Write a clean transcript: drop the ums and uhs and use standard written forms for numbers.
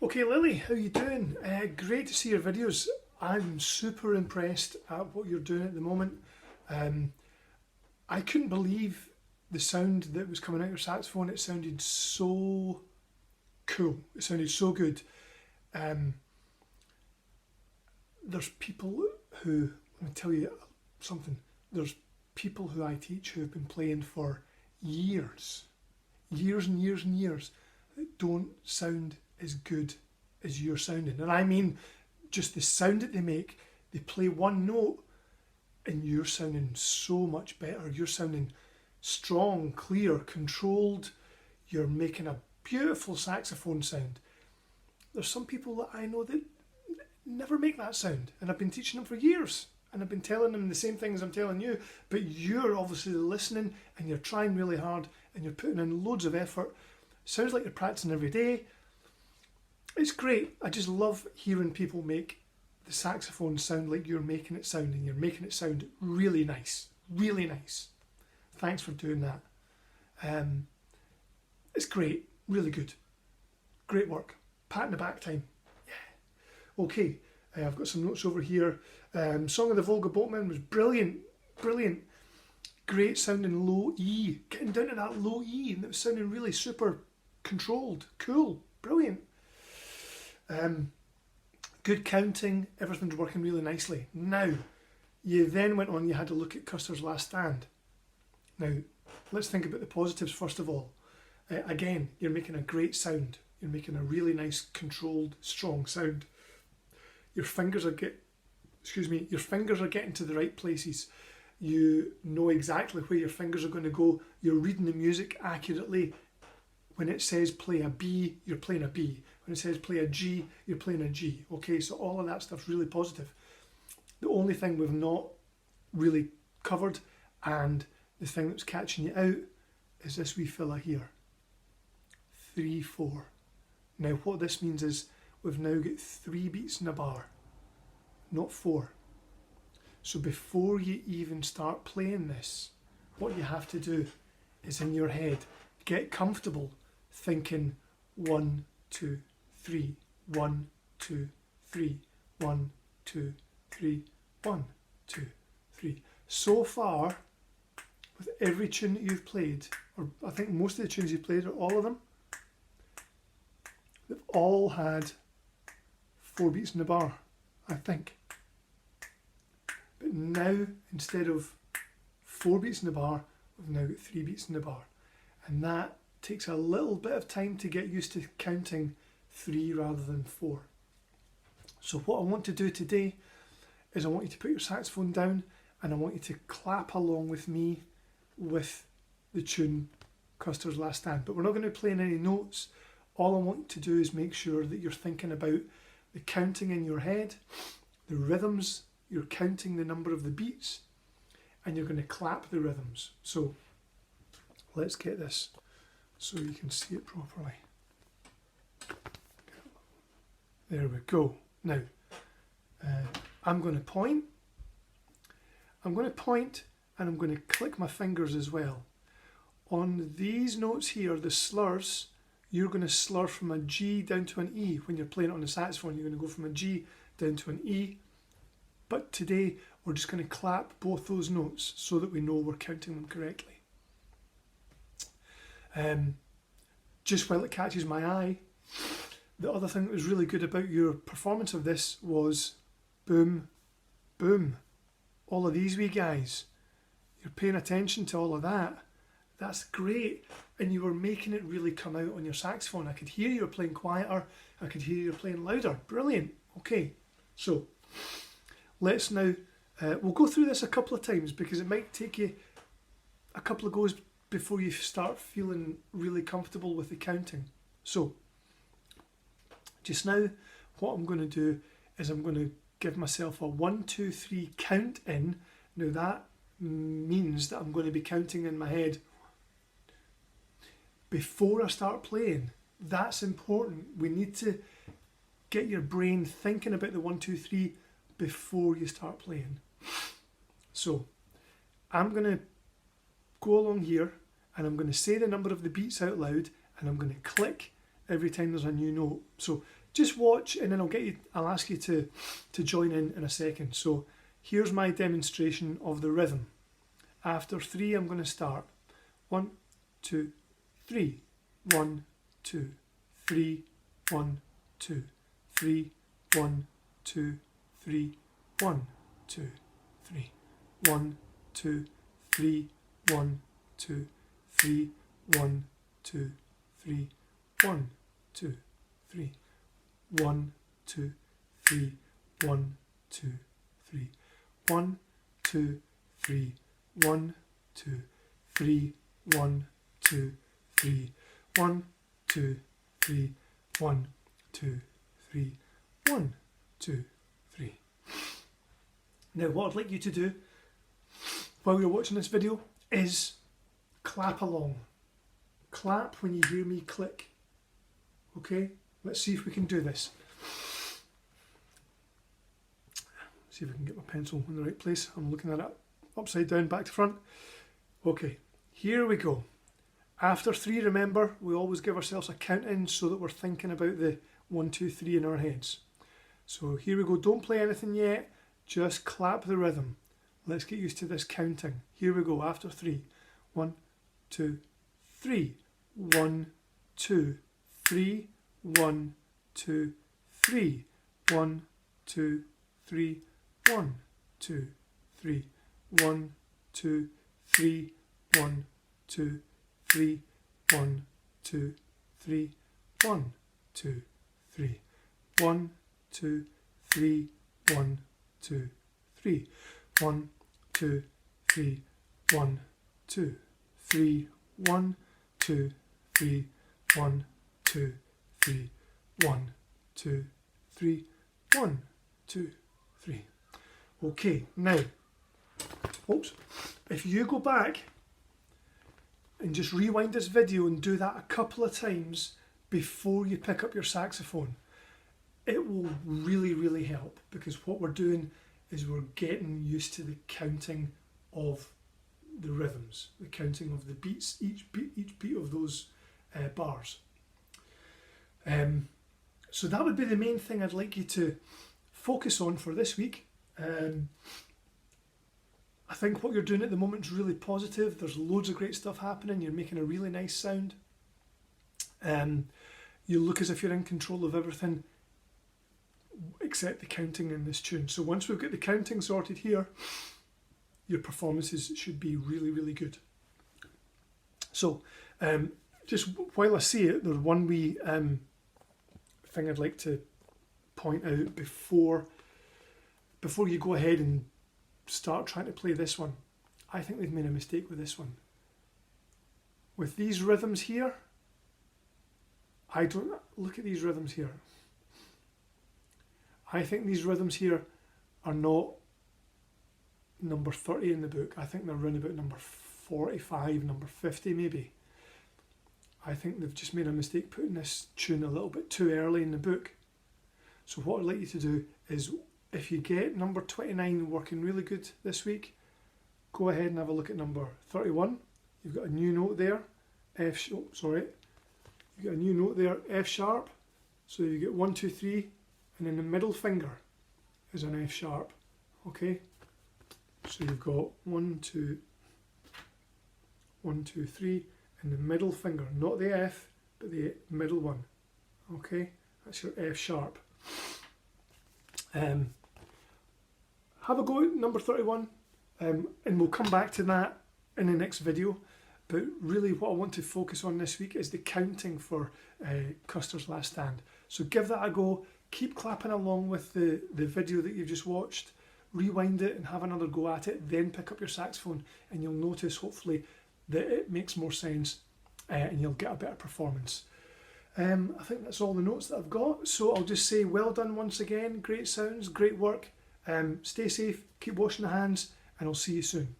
Okay, Lily, how you doing? Great to see your videos. I'm super impressed at what you're doing at the moment. I couldn't believe the sound that was coming out of your saxophone. It sounded so cool. It sounded so good. There's people who, let me tell you something, there's people who I teach who have been playing for years and years and years that don't sound as good as you're sounding. And I mean just the sound that they make. They play one note and you're sounding so much better. You're sounding strong, clear, controlled. You're making a beautiful saxophone sound. There's some people that I know that never make that sound, and I've been teaching them for years, and I've been telling them the same things I'm telling you, but you're obviously listening and you're trying really hard and you're putting in loads of effort. Sounds like you're practicing every day. It's great. I just love hearing people make the saxophone sound like you're making it sound, and you're making it sound really nice. Really nice. Thanks for doing that. It's great. Really good. Great work. Pat in the back time. Yeah. Okay, I've got some notes over here. Song of the Volga Boatman was brilliant. Brilliant. Great sounding low E. Getting down to that low E, and it was sounding really super controlled. Cool. Brilliant. Good counting, everything's working really nicely. Now, you then went on, you had to look at Custer's Last Stand. Now, let's think about the positives first of all. Again, you're making a great sound. You're making a really nice, controlled, strong sound. Your fingers are your fingers are getting to the right places. You know exactly where your fingers are going to go. You're reading the music accurately. When it says play a B, you're playing a B. When it says play a G, you're playing a G. Okay, so all of that stuff's really positive. The only thing we've not really covered, and the thing that's catching you out, is this wee fella here. 3/4. Now what this means is we've now got 3 beats in a bar, not 4. So before you even start playing this, what you have to do is in your head, get comfortable thinking 1, 2, 3, 1, 2, 3, 1, 2, 3, 1, 2, 3. So far, with every tune that you've played, or I think most of the tunes you've played, or all of them, they've all had 4 beats in the bar, I think. But now, instead of 4 beats in the bar, we've now got 3 beats in the bar. And that takes a little bit of time to get used to counting 3 rather than 4. So what I want to do today is I want you to put your saxophone down and I want you to clap along with me with the tune Custer's Last Stand. But we're not going to play any notes. All I want you to do is make sure that you're thinking about the counting in your head, the rhythms, you're counting the number of the beats, and you're going to clap the rhythms. So let's get this so you can see it properly. There we go. Now, I'm going to point. I'm going to point and I'm going to click my fingers as well. On these notes here, the slurs, you're going to slur from a G down to an E. When you're playing it on the saxophone, you're going to go from a G down to an E. But today, we're just going to clap both those notes so that we know we're counting them correctly. Just while it catches my eye, the other thing that was really good about your performance of this was boom, boom. All of these wee guys, you're paying attention to all of that. That's great. And you were making it really come out on your saxophone. I could hear you were playing quieter. I could hear you were playing louder. Brilliant. Okay, so let's now, we'll go through this a couple of times because it might take you a couple of goes before you start feeling really comfortable with the counting. So, just now, what I'm going to do is I'm going to give myself a 1, 2, 3 count in. Now that means that I'm going to be counting in my head before I start playing. That's important. We need to get your brain thinking about the 1, 2, 3 before you start playing. So, I'm going to go along here and I'm going to say the number of the beats out loud and I'm going to click every time there's a new note. So just watch, and then I'll ask you to join in a second. So here's my demonstration of the rhythm. After 3, I'm going to start. 1, 2, 3. 1, 2, 3. 1, 2, 3. 1, 2, 3. 1, 2, 3. 1, 2, 3. 1, 2, 3. 1, 2, 3. 1, 2, 3. 1, 2, 3. 1, 2, 3. 1, 2, 3. 1, 2, 3. 1, 2, 3. 1, 2, 3. 1, 2, 3. 1, 2, 3. Now what I'd like you to do while you're watching this video is clap along. Clap when you hear me click. Okay? Let's see if we can do this. See if I can get my pencil in the right place. I'm looking at it upside down, back to front. Okay, here we go. After 3, remember, we always give ourselves a count in so that we're thinking about the 1, 2, 3 in our heads. So here we go. Don't play anything yet. Just clap the rhythm. Let's get used to this counting. Here we go. After 3. 1, 2, 3. 1, 2, 3. 1, 2, 3. 1, 2, 3. 1, 2, 3. 1, 2, 3. 1, 2, 3. 1, 2, 3. 1, 2, 3. 1, 2, 3. 1, 2, 3. 1, 2, 3. 1, 2, 3. 1, 2, 3. 1, 2, 3. 1, 2, 3. 1, 2, 3. Okay, now, oops, if you go back and just rewind this video and do that a couple of times before you pick up your saxophone, it will really, really help, because what we're doing is we're getting used to the counting of the rhythms, the counting of the beats, each beat of those bars. So that would be the main thing I'd like you to focus on for this week. I think what you're doing at the moment is really positive. There's loads of great stuff happening. You're making a really nice sound. You look as if you're in control of everything except the counting in this tune. So once we've got the counting sorted here, your performances should be really, really good. So just while I see it, there's one wee thing I'd like to point out before you go ahead and start trying to play this one. I think they've made a mistake with this one. With these rhythms here, look at these rhythms here. I think these rhythms here are not number 30 in the book. I think they're around about number 45, number 50 maybe. I think they've just made a mistake putting this tune a little bit too early in the book. So what I'd like you to do is, if you get number 29 working really good this week, go ahead and have a look at number 31. You've got a new note there, you've got a new note there, F sharp. So you get 1, 2, 3, and then the middle finger is an F sharp. Okay, so you've got 1, 2, 3, and the middle finger, not the F, but the middle one. Okay, that's your F sharp. Have a go at number 31, and we'll come back to that in the next video. But really what I want to focus on this week is the counting for Custer's Last Stand. So give that a go, keep clapping along with the video that you've just watched, rewind it and have another go at it, then pick up your saxophone, and you'll notice hopefully that it makes more sense and you'll get a better performance. I think that's all the notes that I've got, so I'll just say well done once again, great sounds, great work, stay safe, keep washing the hands, and I'll see you soon.